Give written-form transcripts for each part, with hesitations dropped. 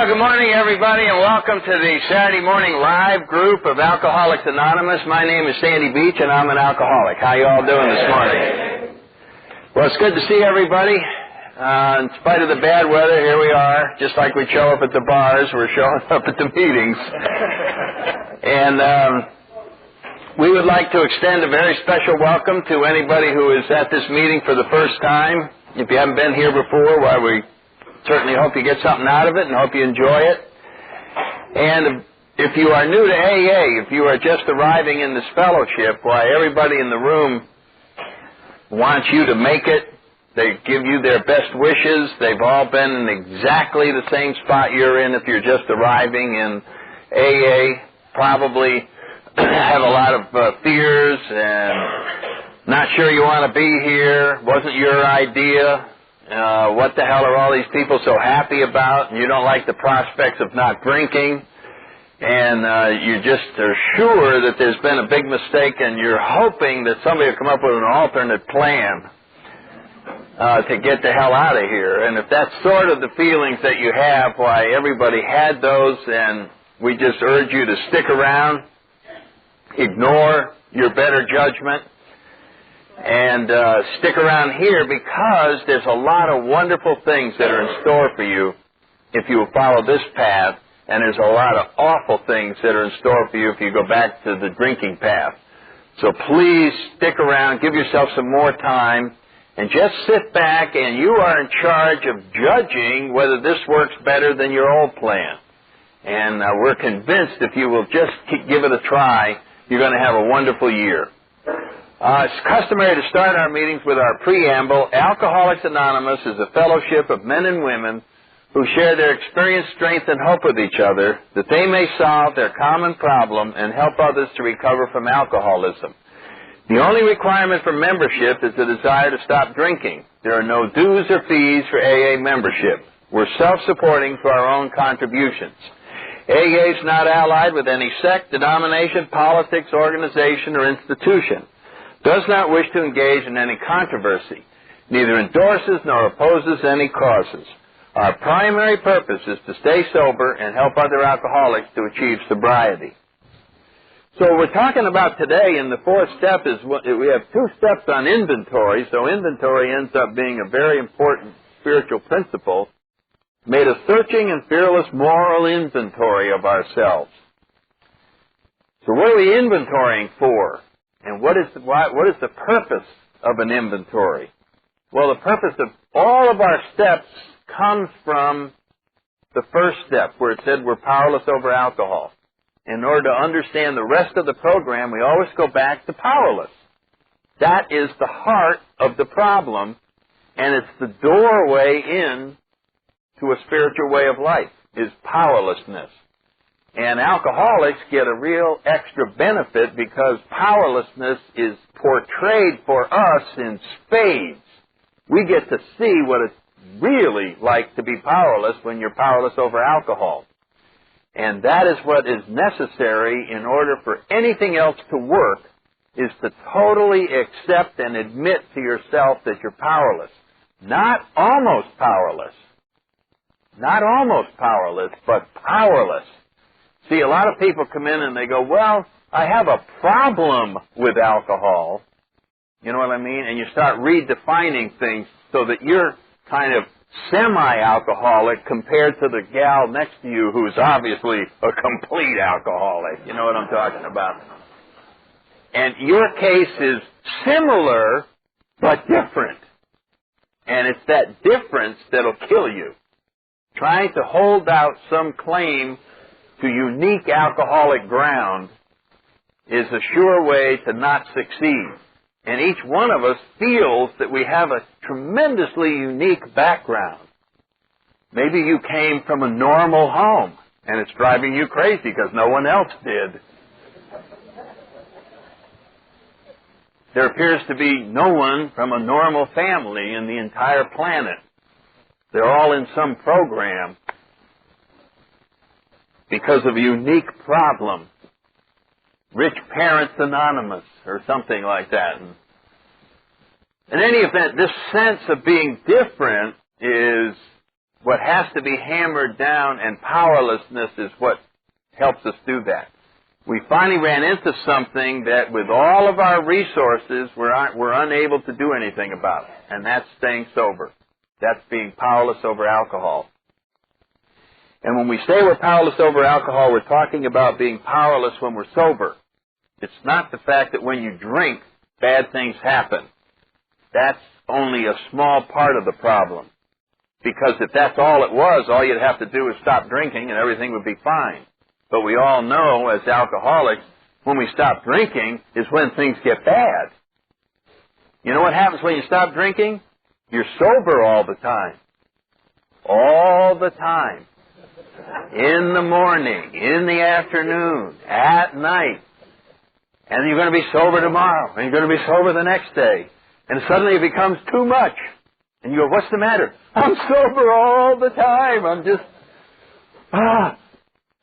Well, good morning, everybody, and welcome to the Saturday morning live group of Alcoholics Anonymous. My name is Sandy Beach, and I'm an alcoholic. How you all doing this morning? Well, it's good to see everybody. In spite of the bad weather, here we are. Just like we show up at the bars, we're showing up at the meetings. And we would like to extend a very special welcome to anybody who is at this meeting for the first time. If you haven't been here before, why we certainly hope you get something out of it and hope you enjoy it. And if you are new to AA, if you are just arriving in this fellowship, why everybody in the room wants you to make it. They give you their best wishes. They've all been in exactly the same spot you're in if you're just arriving in AA. Probably have a lot of fears and not sure you want to be here. Wasn't your idea. What the hell are all these people so happy about? And you don't like the prospects of not drinking. And you just are sure that there's been a big mistake, and you're hoping that somebody will come up with an alternate plan to get the hell out of here. And if that's sort of the feelings that you have, why everybody had those, and we just urge you to stick around, ignore your better judgment, and stick around here, because there's a lot of wonderful things that are in store for you if you will follow this path, and there's a lot of awful things that are in store for you if you go back to the drinking path. So please stick around, give yourself some more time, and just sit back, and you are in charge of judging whether this works better than your old plan. And we're convinced if you will just give it a try, you're going to have a wonderful year. It's customary to start our meetings with our preamble. Alcoholics Anonymous is a fellowship of men and women who share their experience, strength, and hope with each other, that they may solve their common problem and help others to recover from alcoholism. The only requirement for membership is the desire to stop drinking. There are no dues or fees for AA membership. We're self-supporting for our own contributions. AA is not allied with any sect, denomination, politics, organization, or institution. Does not wish to engage in any controversy, neither endorses nor opposes any causes. Our primary purpose is to stay sober and help other alcoholics to achieve sobriety. So what we're talking about today in the fourth step is we have two steps on inventory, so inventory ends up being a very important spiritual principle, made a searching and fearless moral inventory of ourselves. So what are we inventorying for? And what is the purpose of an inventory? Well, the purpose of all of our steps comes from the first step, where it said we're powerless over alcohol. In order to understand the rest of the program, we always go back to powerless. That is the heart of the problem, and it's the doorway in to a spiritual way of life, is powerlessness. And alcoholics get a real extra benefit because powerlessness is portrayed for us in spades. We get to see what it's really like to be powerless when you're powerless over alcohol. And that is what is necessary in order for anything else to work, is to totally accept and admit to yourself that you're powerless. Not almost powerless. Not almost powerless, but powerless. See, a lot of people come in and they go, well, I have a problem with alcohol. You know what I mean? And you start redefining things so that you're kind of semi-alcoholic compared to the gal next to you who's obviously a complete alcoholic. You know what I'm talking about? And your case is similar but different. And it's that difference that'll kill you. Trying to hold out some claim to unique alcoholic ground is a sure way to not succeed. And each one of us feels that we have a tremendously unique background. Maybe you came from a normal home, and it's driving you crazy because no one else did. There appears to be no one from a normal family in the entire planet. They're all in some program because of a unique problem. Rich Parents Anonymous or something like that. In any event, this sense of being different is what has to be hammered down, and powerlessness is what helps us do that. We finally ran into something that with all of our resources, we're unable to do anything about, and that's staying sober. That's being powerless over alcohol. And when we say we're powerless over alcohol, we're talking about being powerless when we're sober. It's not the fact that when you drink, bad things happen. That's only a small part of the problem. Because if that's all it was, all you'd have to do is stop drinking and everything would be fine. But we all know, as alcoholics, when we stop drinking is when things get bad. You know what happens when you stop drinking? You're sober all the time. All the time. In the morning, in the afternoon, at night. And you're going to be sober tomorrow, and you're going to be sober the next day. And suddenly it becomes too much. And you go, what's the matter? I'm sober all the time. I'm just,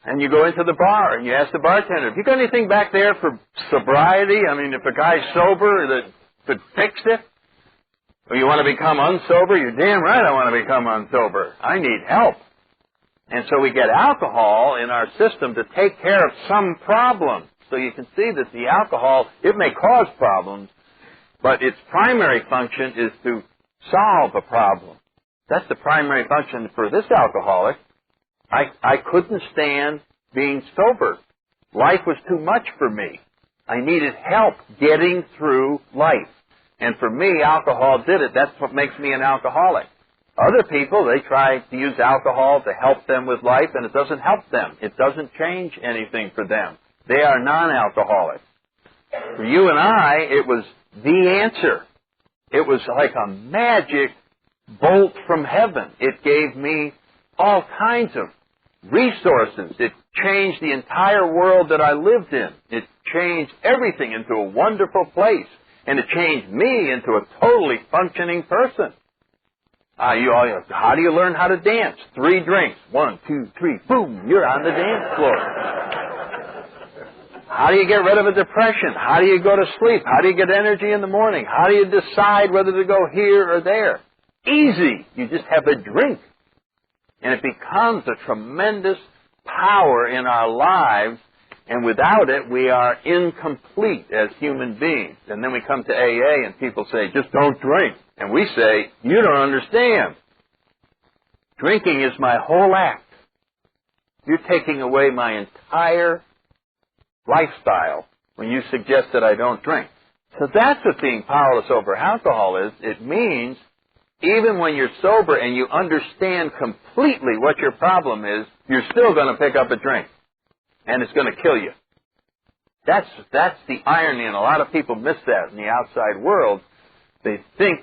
And you go into the bar and you ask the bartender, have you got anything back there for sobriety? I mean, if a guy's sober that could fix it? Or you want to become unsober? You're damn right I want to become unsober. I need help. And so we get alcohol in our system to take care of some problem. So you can see that the alcohol, it may cause problems, but its primary function is to solve a problem. That's the primary function for this alcoholic. I couldn't stand being sober. Life was too much for me. I needed help getting through life. And for me, alcohol did it. That's what makes me an alcoholic. Other people, they try to use alcohol to help them with life, and it doesn't help them. It doesn't change anything for them. They are non-alcoholics. For you and I, it was the answer. It was like a magic bolt from heaven. It gave me all kinds of resources. It changed the entire world that I lived in. It changed everything into a wonderful place. And it changed me into a totally functioning person. How do you learn how to dance? 3 drinks. 1, 2, 3, boom, you're on the dance floor. How do you get rid of a depression? How do you go to sleep? How do you get energy in the morning? How do you decide whether to go here or there? Easy. You just have a drink. And it becomes a tremendous power in our lives, and without it, we are incomplete as human beings. And then we come to AA, and people say, just don't drink. And we say, you don't understand. Drinking is my whole act. You're taking away my entire lifestyle when you suggest that I don't drink. So that's what being powerless over alcohol is. It means even when you're sober and you understand completely what your problem is, you're still going to pick up a drink. And it's going to kill you. That's the irony, and a lot of people miss that in the outside world. They think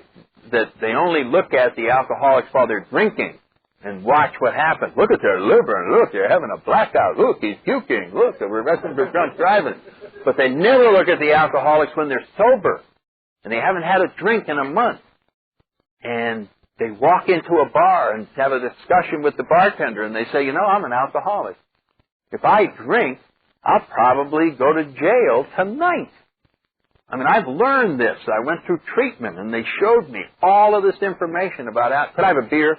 that they only look at the alcoholics while they're drinking and watch what happens. Look at their liver, and look, they're having a blackout. Look, he's puking. Look, they're arrested for drunk driving. But they never look at the alcoholics when they're sober, and they haven't had a drink in a month. And they walk into a bar and have a discussion with the bartender, and they say, you know, I'm an alcoholic. If I drink, I'll probably go to jail tonight. I mean, I've learned this. I went through treatment, and they showed me all of this information about alcohol. Could I have a beer?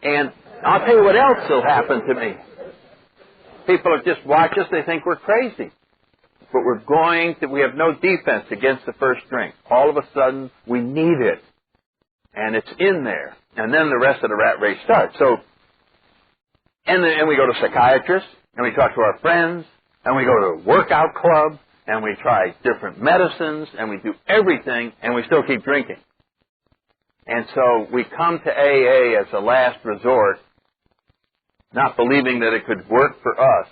And I'll tell you what else will happen to me. People will just watch us. They think we're crazy. But we have no defense against the first drink. All of a sudden, we need it. And it's in there. And then the rest of the rat race starts. And we go to psychiatrists, and we talk to our friends, and we go to a workout club, and we try different medicines, and we do everything, and we still keep drinking. And so we come to AA as a last resort, not believing that it could work for us.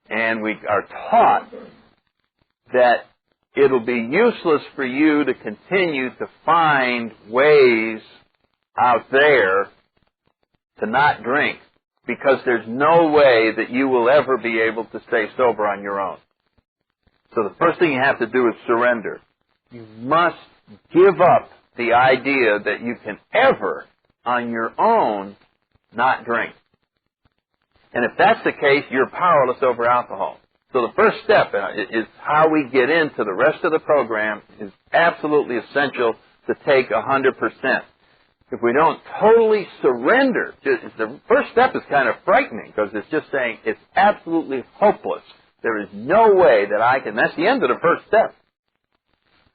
And we are taught that it'll be useless for you to continue to find ways out there to not drink, because there's no way that you will ever be able to stay sober on your own. So the first thing you have to do is surrender. You must give up the idea that you can ever, on your own, not drink. And if that's the case, you're powerless over alcohol. So the first step is how we get into the rest of the program is absolutely essential to take 100%. if we don't totally surrender, the first step is kind of frightening because it's just saying it's absolutely hopeless. There is no way that I can, that's the end of the first step.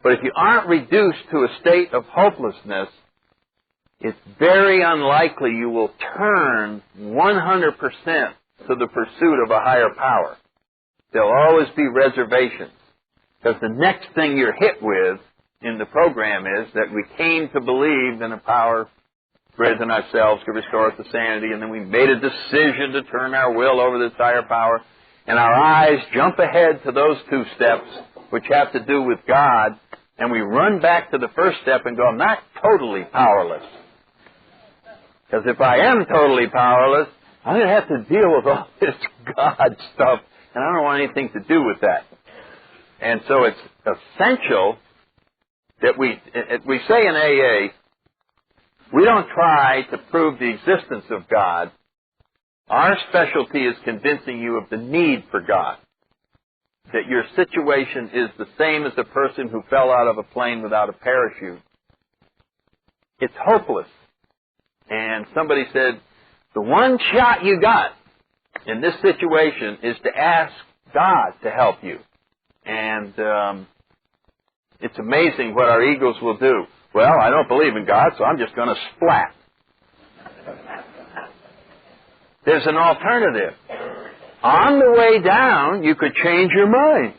But if you aren't reduced to a state of hopelessness, it's very unlikely you will turn 100% to the pursuit of a higher power. There'll always be reservations. Because the next thing you're hit with in the program is that we came to believe in a power greater than ourselves could restore us to sanity, and then we made a decision to turn our will over to this higher power, and our eyes jump ahead to those two steps, which have to do with God, and we run back to the first step and go, I'm not totally powerless. Because if I am totally powerless, I'm going to have to deal with all this God stuff, and I don't want anything to do with that. And so it's essential that we say in AA, we don't try to prove the existence of God. Our specialty is convincing you of the need for God. That your situation is the same as a person who fell out of a plane without a parachute. It's hopeless. And somebody said, the one shot you got in this situation is to ask God to help you. And it's amazing what our egos will do. Well, I don't believe in God, so I'm just going to splat. There's an alternative. On the way down, you could change your mind.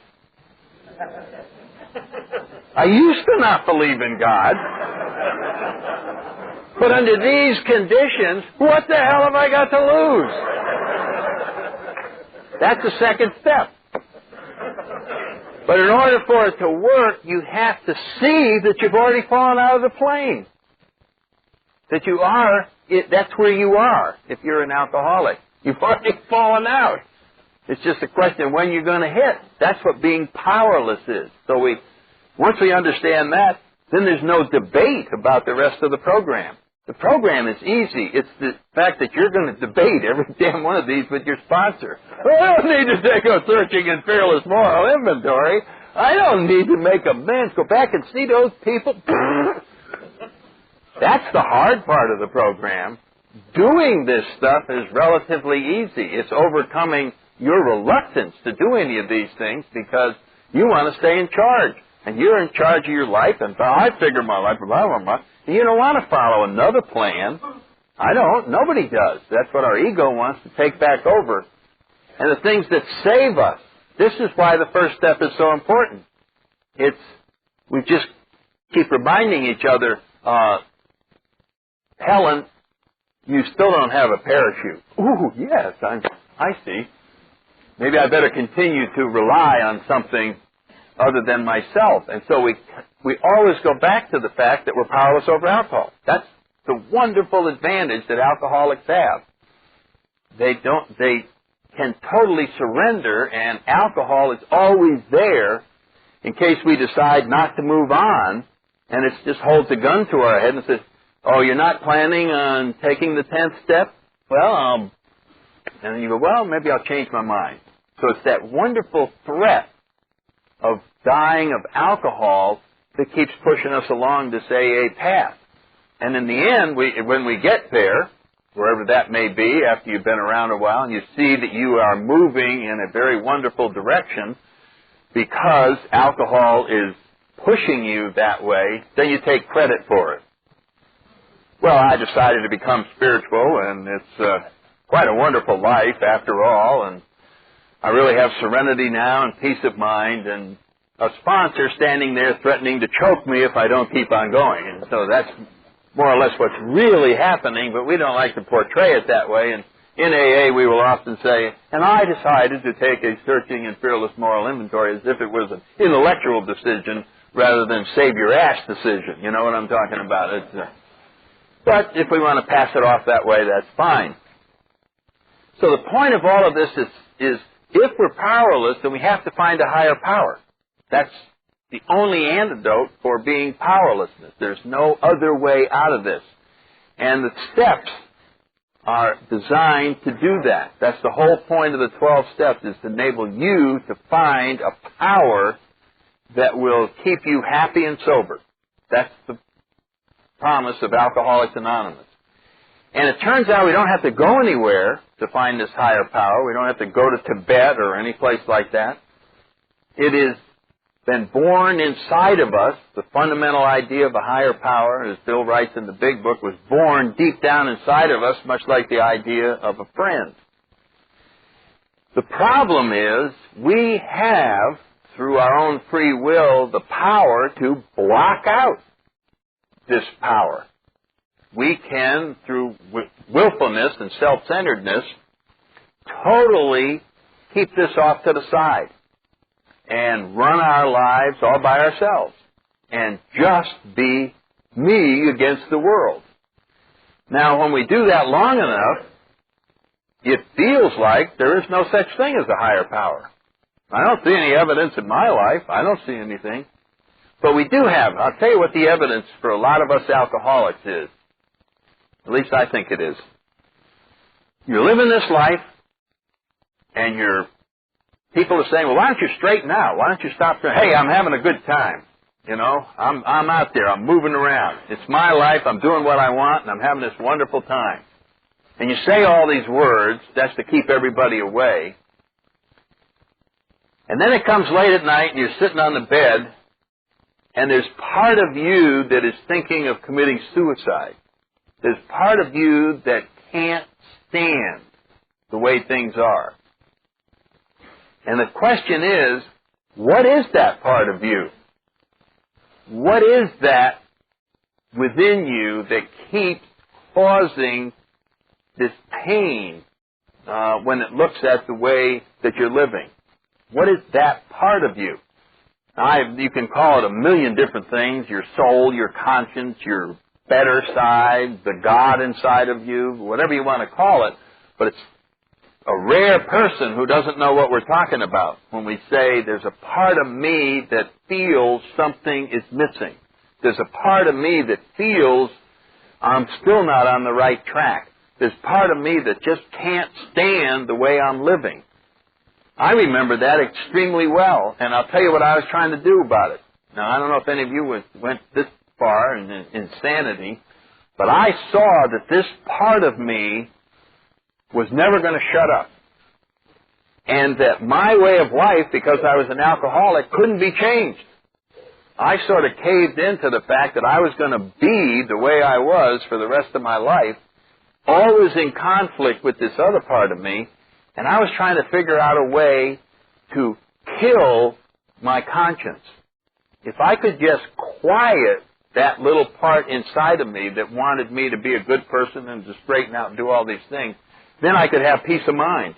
I used to not believe in God. But under these conditions, what the hell have I got to lose? That's the second step. But in order for it to work, you have to see that you've already fallen out of the plane. That you are, that's where you are if you're an alcoholic. You've already fallen out. It's just a question of when you're going to hit. That's what being powerless is. So once we understand that, then there's no debate about the rest of the program. The program is easy. It's the fact that you're going to debate every damn one of these with your sponsor. Well, I don't need to take a searching and fearless moral inventory. I don't need to make amends. Go back and see those people. That's the hard part of the program. Doing this stuff is relatively easy. It's overcoming your reluctance to do any of these things because you want to stay in charge. And you're in charge of your life, and I figure my life, blah, blah, blah. You don't want to follow another plan. I don't. Nobody does. That's what our ego wants to take back over. And the things that save us, this is why the first step is so important. We just keep reminding each other, Helen, you still don't have a parachute. Ooh, yes, I see. Maybe I better continue to rely on something other than myself. And so we always go back to the fact that we're powerless over alcohol. That's the wonderful advantage that alcoholics have. They can totally surrender, and alcohol is always there in case we decide not to move on, and it just holds a gun to our head and says, oh, you're not planning on taking the 10th step? Well, and then you go, well, maybe I'll change my mind. So it's that wonderful threat of dying of alcohol that keeps pushing us along this AA path. And in the end, when we get there, wherever that may be, after you've been around a while, and you see that you are moving in a very wonderful direction because alcohol is pushing you that way, then you take credit for it. Well, I decided to become spiritual, and it's quite a wonderful life after all, and I really have serenity now and peace of mind, and a sponsor standing there threatening to choke me if I don't keep on going. And so that's more or less what's really happening, but we don't like to portray it that way. And in AA, we will often say, and I decided to take a searching and fearless moral inventory as if it was an intellectual decision rather than save your ass decision. You know what I'm talking about? But if we want to pass it off that way, that's fine. So the point of all of this is if we're powerless, then we have to find a higher power. That's the only antidote for being powerlessness. There's no other way out of this. And the steps are designed to do that. That's the whole point of the 12 steps, is to enable you to find a power that will keep you happy and sober. That's promise of Alcoholics Anonymous. And it turns out we don't have to go anywhere to find this higher power. We don't have to go to Tibet or any place like that. It has been born inside of us. The fundamental idea of a higher power, as Bill writes in the Big Book, was born deep down inside of us, much like the idea of a friend. The problem is we have, through our own free will, the power to block out this power. We can, through willfulness and self-centeredness, totally keep this off to the side and run our lives all by ourselves and just be me against the world. Now, when we do that long enough, it feels like there is no such thing as a higher power. I don't see any evidence in my life. I don't see anything. But we do have. I'll tell you what the evidence for a lot of us alcoholics is. At least I think it is. You're living this life, and people are saying, well, why don't you straighten out? Why don't you stop saying, hey, I'm having a good time. You know, I'm out there. I'm moving around. It's my life. I'm doing what I want, and I'm having this wonderful time. And you say all these words. That's to keep everybody away. And then it comes late at night, and you're sitting on the bed, and there's part of you that is thinking of committing suicide. There's part of you that can't stand the way things are. And the question is, what is that part of you? What is that within you that keeps causing this pain when it looks at the way that you're living? What is that part of you? You can call it a million different things, your soul, your conscience, your better side, the God inside of you, whatever you want to call it, but it's a rare person who doesn't know what we're talking about when we say there's a part of me that feels something is missing. There's a part of me that feels I'm still not on the right track. There's part of me that just can't stand the way I'm living. I remember that extremely well, and I'll tell you what I was trying to do about it. Now, I don't know if any of you went this far in insanity, but I saw that this part of me was never going to shut up, and that my way of life, because I was an alcoholic, couldn't be changed. I sort of caved into the fact that I was going to be the way I was for the rest of my life, always in conflict with this other part of me, and I was trying to figure out a way to kill my conscience. If I could just quiet that little part inside of me that wanted me to be a good person and to straighten out and do all these things, then I could have peace of mind.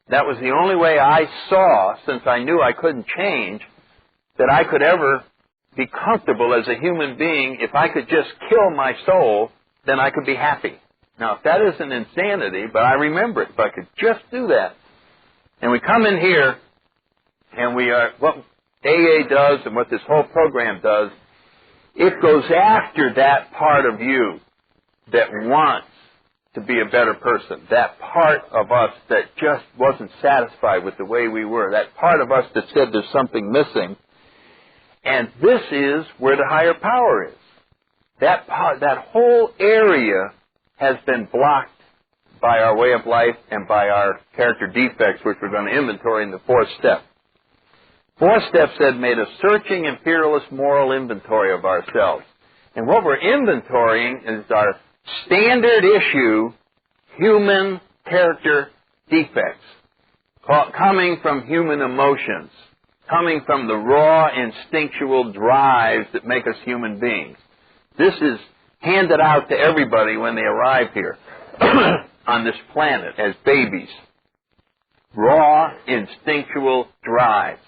That was the only way I saw, since I knew I couldn't change, that I could ever be comfortable as a human being. If I could just kill my soul, then I could be happy. Now, if that isn't insanity, but I remember it, if I could just do that. And we come in here, and what AA does and what this whole program does, it goes after that part of you that wants to be a better person, that part of us that just wasn't satisfied with the way we were, that part of us that said there's something missing. And this is where the higher power is. That whole area has been blocked by our way of life and by our character defects, which we're going to inventory in the fourth step. Fourth step said, made a searching and fearless moral inventory of ourselves. And what we're inventorying is our standard issue human character defects, coming from human emotions, coming from the raw instinctual drives that make us human beings. This is handed out to everybody when they arrive here on this planet as babies. Raw instinctual drives.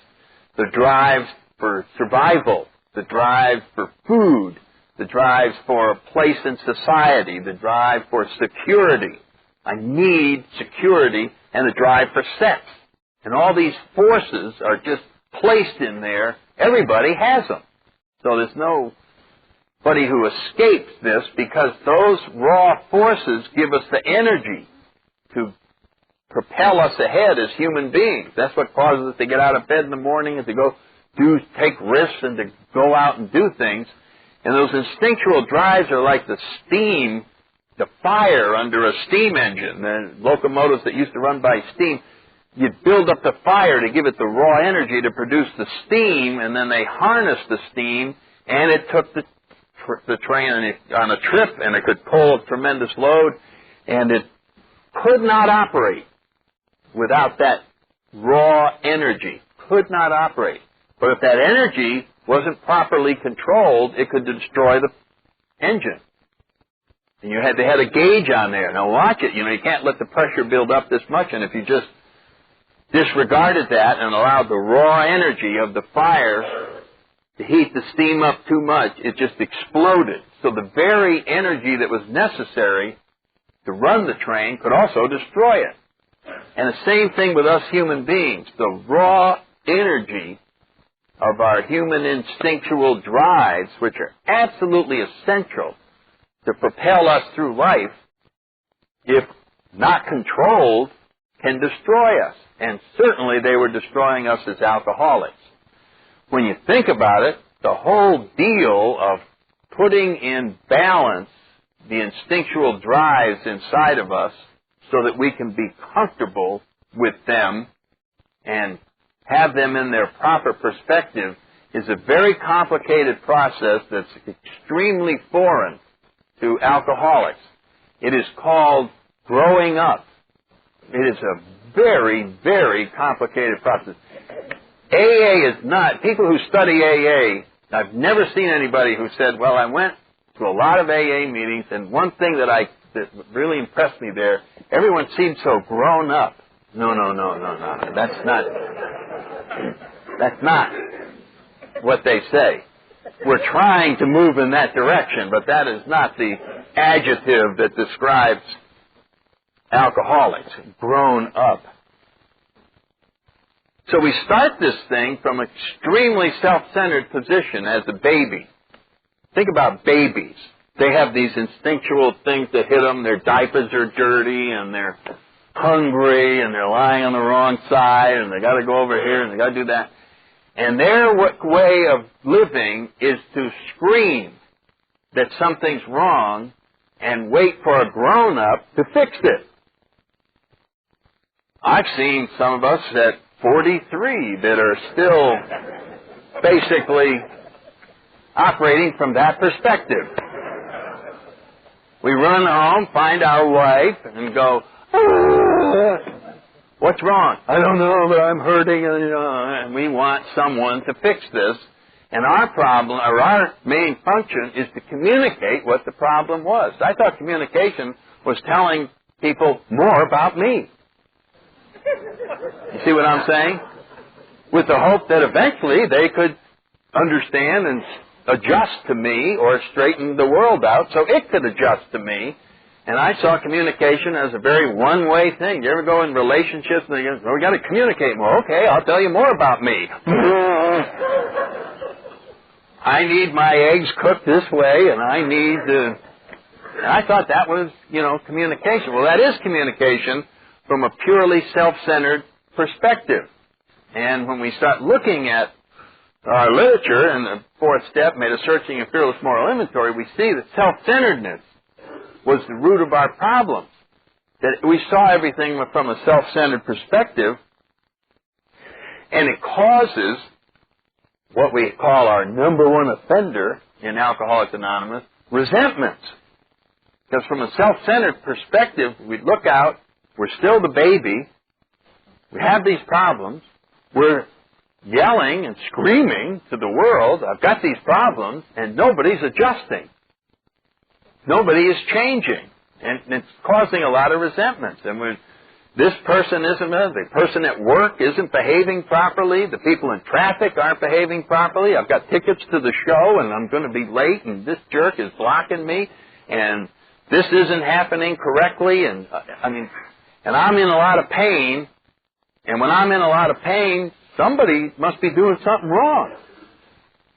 The drives for survival, the drives for food, the drives for a place in society, the drive for security. I need security, and the drive for sex. And all these forces are just placed in there. Everybody has them. So there's nobody who escapes this, because those raw forces give us the energy to propel us ahead as human beings. That's what causes us to get out of bed in the morning and to go take risks and to go out and do things. And those instinctual drives are like the steam, the fire under a steam engine. The locomotives that used to run by steam, you'd build up the fire to give it the raw energy to produce the steam, and then they harnessed the steam, and it took the train on a trip, and it could pull a tremendous load, and it could not operate without that raw energy. Could not operate. But if that energy wasn't properly controlled, it could destroy the engine. And they had a gauge on there. Now watch it. You can't let the pressure build up this much, and if you just disregarded that and allowed the raw energy of the fire to heat the steam up too much, it just exploded. So the very energy that was necessary to run the train could also destroy it. And the same thing with us human beings. The raw energy of our human instinctual drives, which are absolutely essential to propel us through life, if not controlled, can destroy us. And certainly they were destroying us as alcoholics. When you think about it, the whole deal of putting in balance the instinctual drives inside of us so that we can be comfortable with them and have them in their proper perspective is a very complicated process that's extremely foreign to alcoholics. It is called growing up. It is a very, very complicated process. AA is not, people who study AA, I've never seen anybody who said, well, I went to a lot of AA meetings, and one thing that really impressed me there, everyone seemed so grown up. No. That's not what they say. We're trying to move in that direction, but that is not the adjective that describes alcoholics, grown up. So we start this thing from an extremely self-centered position as a baby. Think about babies. They have these instinctual things that hit them. Their diapers are dirty, and they're hungry, and they're lying on the wrong side, and they got to go over here, and they got to do that. And their way of living is to scream that something's wrong and wait for a grown-up to fix it. I've seen some of us at 43 that are still basically operating from that perspective. We run home, find our wife, and go, what's wrong? I don't know, but I'm hurting, and we want someone to fix this. And our problem, or our main function, is to communicate what the problem was. I thought communication was telling people more about me. You see what I'm saying? With the hope that eventually they could understand and adjust to me or straighten the world out so it could adjust to me. And I saw communication as a very one-way thing. You ever go in relationships and they go, well, we got to communicate more. Okay, I'll tell you more about me. I need my eggs cooked this way, and I need to... And I thought that was, communication. Well, that is communication from a purely self-centered perspective. And when we start looking at our literature, and the fourth step, made a searching and fearless moral inventory, we see that self-centeredness was the root of our problems. That we saw everything from a self-centered perspective, and it causes what we call our number one offender in Alcoholics Anonymous, resentments. Because from a self-centered perspective, we look out, we're still the baby, we have these problems, we're yelling and screaming to the world, I've got these problems, and nobody's adjusting. Nobody is changing. And it's causing a lot of resentments. And when this person isn't, the person at work isn't behaving properly, the people in traffic aren't behaving properly, I've got tickets to the show and I'm going to be late, and this jerk is blocking me, and this isn't happening correctly, and I'm in a lot of pain, and when I'm in a lot of pain, somebody must be doing something wrong.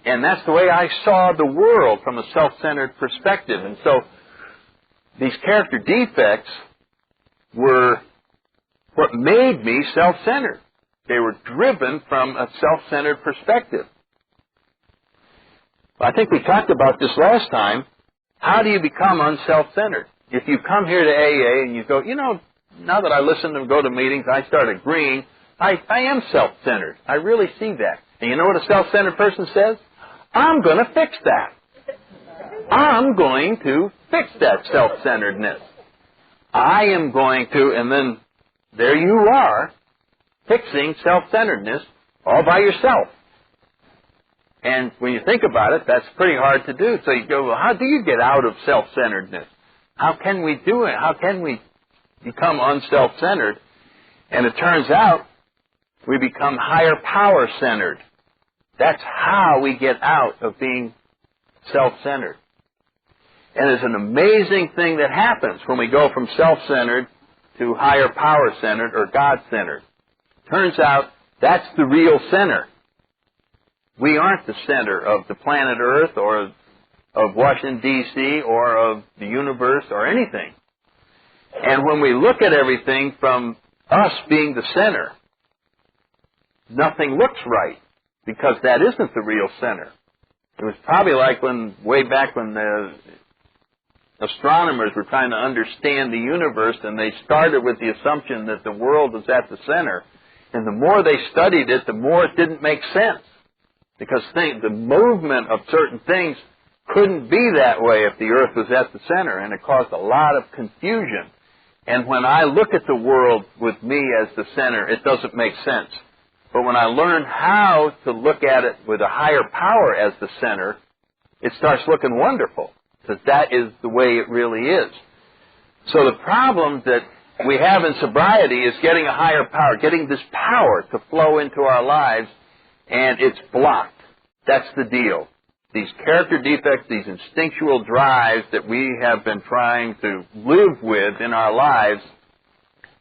And that's the way I saw the world from a self-centered perspective. And so these character defects were what made me self-centered. They were driven from a self-centered perspective. I think we talked about this last time. How do you become unself-centered? If you come here to AA and you go, now that I listen and go to meetings, I start agreeing, I am self-centered. I really see that. And you know what a self-centered person says? I'm going to fix that. I'm going to fix that self-centeredness. I am going to, and then there you are, fixing self-centeredness all by yourself. And when you think about it, that's pretty hard to do. So you go, well, how do you get out of self-centeredness? How can we do it? How can we become unself-centered? And it turns out we become higher power-centered. That's how we get out of being self-centered. And there's an amazing thing that happens when we go from self-centered to higher power-centered or God-centered. Turns out that's the real center. We aren't the center of the planet Earth or of Washington, D.C. or of the universe or anything. And when we look at everything from us being the center, nothing looks right because that isn't the real center. It was probably like way back when the astronomers were trying to understand the universe, and they started with the assumption that the world was at the center. And the more they studied it, the more it didn't make sense. Because the movement of certain things couldn't be that way if the earth was at the center, and it caused a lot of confusion. And when I look at the world with me as the center, it doesn't make sense. But when I learn how to look at it with a higher power as the center, it starts looking wonderful. Because that is the way it really is. So the problem that we have in sobriety is getting a higher power, getting this power to flow into our lives, and it's blocked. That's the deal. These character defects, these instinctual drives that we have been trying to live with in our lives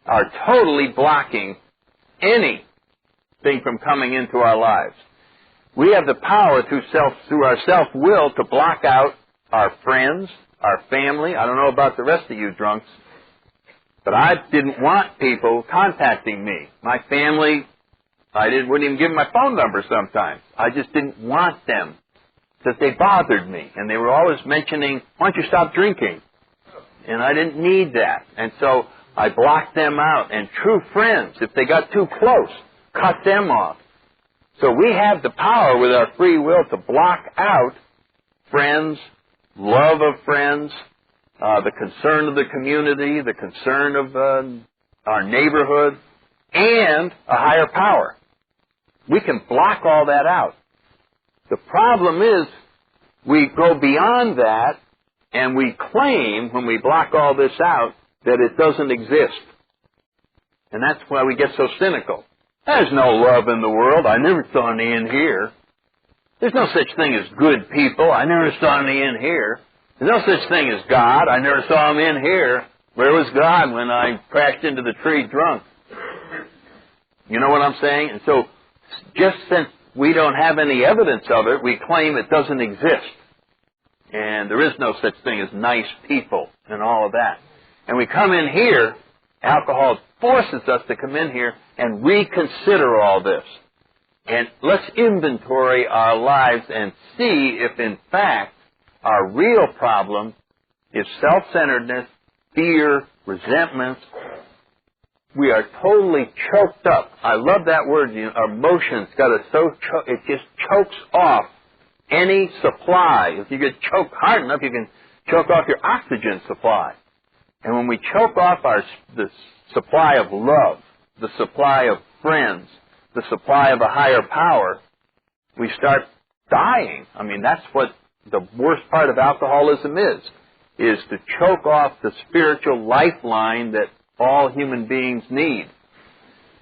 are totally blocking anything from coming into our lives. We have the power through our self-will to block out our friends, our family. I don't know about the rest of you drunks, but I didn't want people contacting me. My family, wouldn't even give them my phone number sometimes. I just didn't want them because they bothered me. And they were always mentioning, why don't you stop drinking? And I didn't need that. And so I blocked them out. And true friends, if they got too close, cut them off. So we have the power with our free will to block out friends, love of friends, the concern of the community, the concern of our neighborhood, and a higher power. We can block all that out. The problem is we go beyond that and we claim, when we block all this out, that it doesn't exist. And that's why we get so cynical. There's no love in the world. I never saw any in here. There's no such thing as good people. I never saw any in here. There's no such thing as God. I never saw him in here. Where was God when I crashed into the tree drunk? You know what I'm saying? And so, just since we don't have any evidence of it, we claim it doesn't exist. And there is no such thing as nice people and all of that. And we come in here, alcohol forces us to come in here and reconsider all this. And let's inventory our lives and see if, in fact, our real problem is self-centeredness, fear, resentment. We are totally choked up. I love that word. Our emotions it just chokes off any supply. If you get choked hard enough, you can choke off your oxygen supply. And when we choke off the supply of love, the supply of friends, the supply of a higher power, we start dying. I mean, that's what the worst part of alcoholism is to choke off the spiritual lifeline that all human beings need.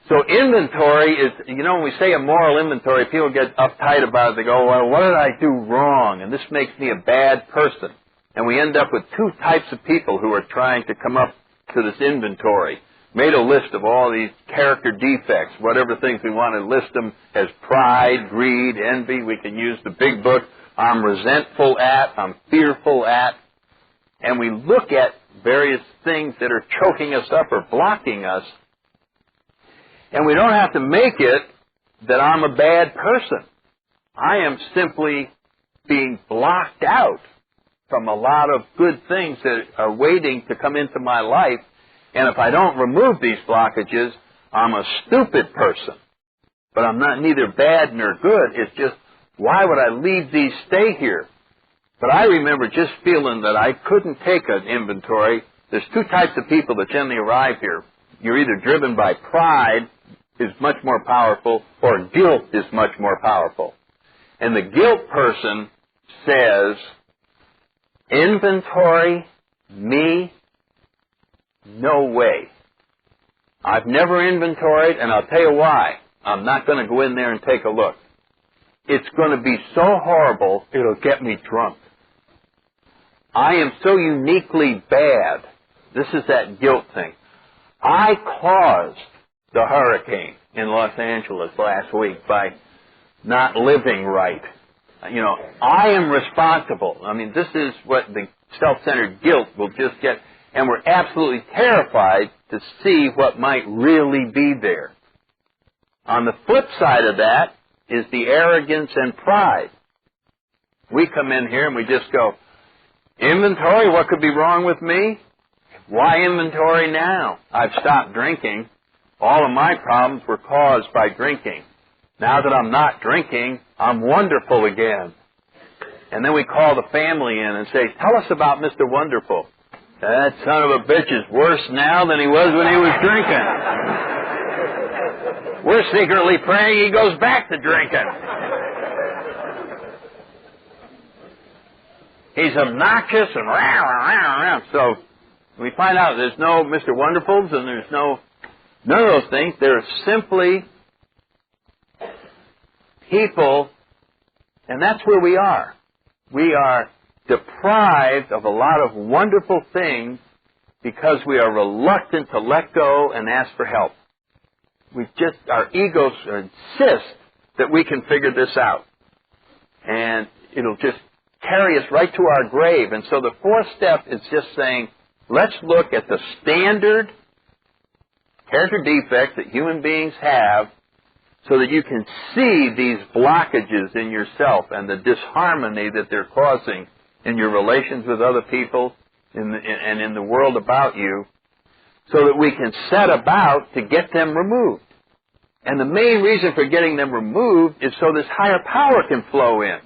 So inventory is, when we say a moral inventory, people get uptight about it. They go, well, what did I do wrong? And this makes me a bad person. And we end up with two types of people who are trying to come up to this inventory. Made a list of all these character defects, whatever things we want to list them as: pride, greed, envy. We can use the big book. I'm resentful at, I'm fearful at. And we look at various things that are choking us up or blocking us. And we don't have to make it that I'm a bad person. I am simply being blocked out from a lot of good things that are waiting to come into my life. And if I don't remove these blockages, I'm a stupid person. But I'm not neither bad nor good. It's just, why would I leave these stay here? But I remember just feeling that I couldn't take an inventory. There's two types of people that generally arrive here. You're either driven by pride, is much more powerful, or guilt is much more powerful. And the guilt person says, inventory, me, no way. I've never inventoried, and I'll tell you why. I'm not going to go in there and take a look. It's going to be so horrible, it'll get me drunk. I am so uniquely bad. This is that guilt thing. I caused the hurricane in Los Angeles last week by not living right. You know, I am responsible. I mean, this is what the self-centered guilt will just get, and we're absolutely terrified to see what might really be there. On the flip side of that is the arrogance and pride. We come in here and we just go, inventory, what could be wrong with me? Why inventory now? I've stopped drinking. All of my problems were caused by drinking. Now that I'm not drinking, I'm wonderful again. And then we call the family in and say, tell us about Mr. Wonderful. That son of a bitch is worse now than he was when he was drinking. We're secretly praying he goes back to drinking. He's obnoxious and rah, rah, rah, rah. So we find out there's no Mr. Wonderfuls and there's none of those things. They're simply people, and that's where we are. We are deprived of a lot of wonderful things because we are reluctant to let go and ask for help. Our egos insist that we can figure this out. And it'll just carry us right to our grave. And so the fourth step is just saying, let's look at the standard character defects that human beings have so that you can see these blockages in yourself and the disharmony that they're causing in your relations with other people and in the world about you, so that we can set about to get them removed. And the main reason for getting them removed is so this higher power can flow in.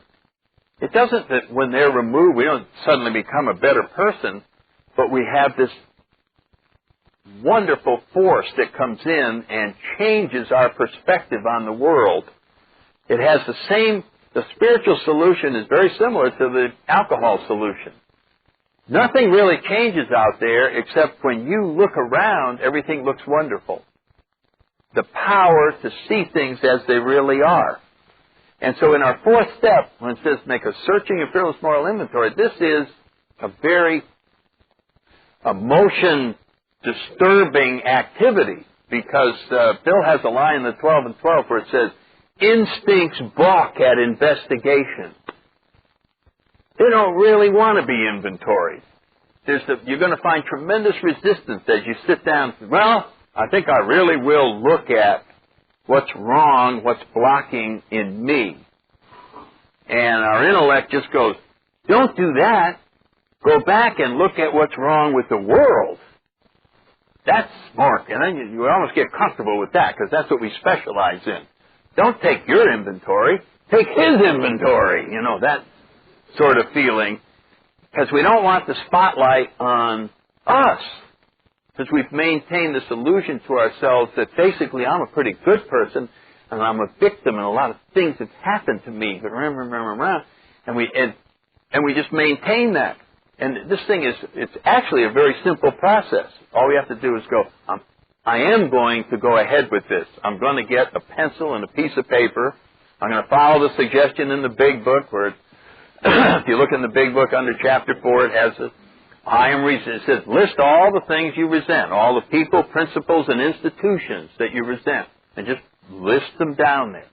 It doesn't that when they're removed, we don't suddenly become a better person, but we have this wonderful force that comes in and changes our perspective on the world. It has the spiritual solution is very similar to the alcohol solution. Nothing really changes out there except when you look around, everything looks wonderful. The power to see things as they really are. And so in our fourth step, when it says make a searching and fearless moral inventory, this is a very emotion-disturbing activity because Bill has a line in the 12 and 12 where it says, instincts balk at investigation. They don't really want to be inventoried. You're going to find tremendous resistance as you sit down. Well, I think I really will look at what's wrong, what's blocking in me. And our intellect just goes, don't do that. Go back and look at what's wrong with the world. That's smart. And then you almost get comfortable with that because that's what we specialize in. Don't take your inventory. Take his inventory. You know, that sort of feeling. Because we don't want the spotlight on us. Because we've maintained this illusion to ourselves that basically I'm a pretty good person and I'm a victim and a lot of things have happened to me. And we just maintain that. And this thing it's actually a very simple process. All we have to do is go, I am going to go ahead with this. I'm going to get a pencil and a piece of paper. I'm going to follow the suggestion in the big book where if you look in the big book under chapter 4, it has it says, list all the things you resent, all the people, principles, and institutions that you resent, and just list them down there.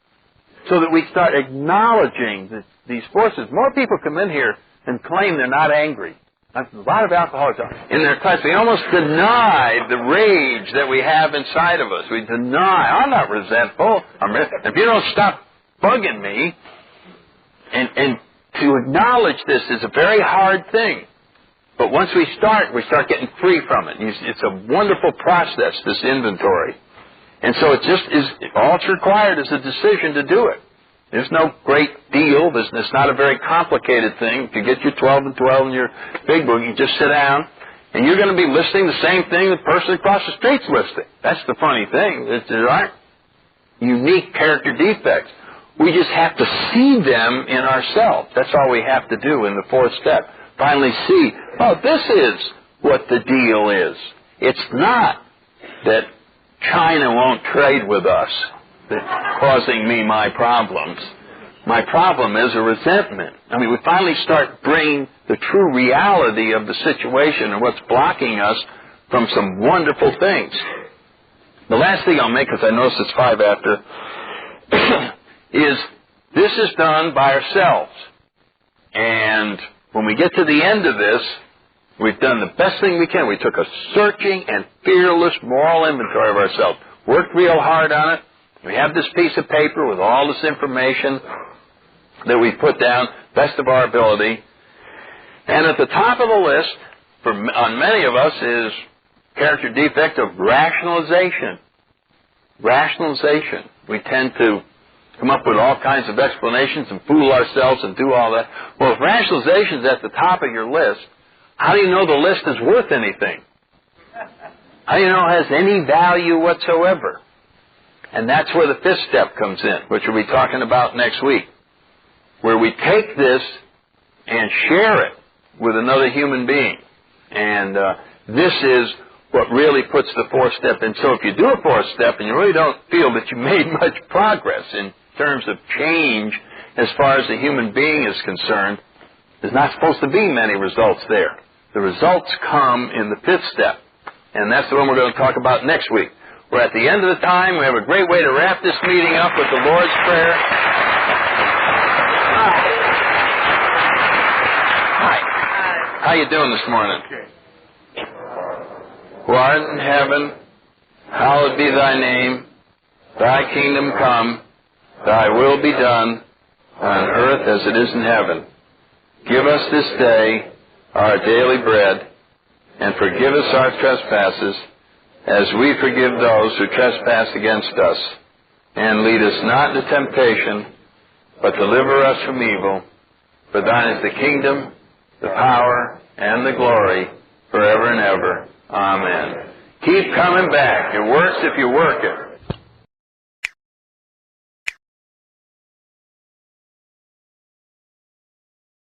So that we start acknowledging these forces. More people come in here and claim they're not angry. A lot of alcoholics are in their class. We almost deny the rage that we have inside of us. We deny, I'm not resentful. If you don't stop bugging me, and to acknowledge this is a very hard thing. But once we start getting free from it. It's a wonderful process, this inventory. And so it just is, all it's required is a decision to do it. There's no great deal. It's not a very complicated thing. If you get your 12 and 12 and your big book, you just sit down, and you're going to be listing the same thing the person across the street's listing. That's the funny thing. There aren't unique character defects. We just have to see them in ourselves. That's all we have to do in the fourth step. Finally see, oh, this is what the deal is. It's not that China won't trade with us that's causing me my problems. My problem is a resentment. I mean, we finally start bringing the true reality of the situation and what's blocking us from some wonderful things. The last thing I'll make, because I notice it's 5 after, is this is done by ourselves. And when we get to the end of this, we've done the best thing we can. We took a searching and fearless moral inventory of ourselves. Worked real hard on it. We have this piece of paper with all this information that we put down, best of our ability. And at the top of the list, on many of us, is character defect of rationalization. Rationalization. We tend to come up with all kinds of explanations and fool ourselves and do all that. Well, if rationalization is at the top of your list, how do you know the list is worth anything? How do you know it has any value whatsoever? And that's where the 5th step comes in, which we'll be talking about next week, where we take this and share it with another human being. And this is what really puts the 4th step in. So if you do a 4th step and you really don't feel that you made much progress in terms of change as far as the human being is concerned, there's not supposed to be many results there. The results come in the 5th step. And that's the one we're going to talk about next week. We're at the end of the time. We have a great way to wrap this meeting up with the Lord's Prayer. Hi. How you doing this morning? Who art in heaven, hallowed be thy name. Thy kingdom come. Thy will be done on earth as it is in heaven. Give us this day our daily bread, and forgive us our trespasses, as we forgive those who trespass against us. And lead us not into temptation, but deliver us from evil. For thine is the kingdom, the power, and the glory, forever and ever. Amen. Keep coming back. It works if you work it.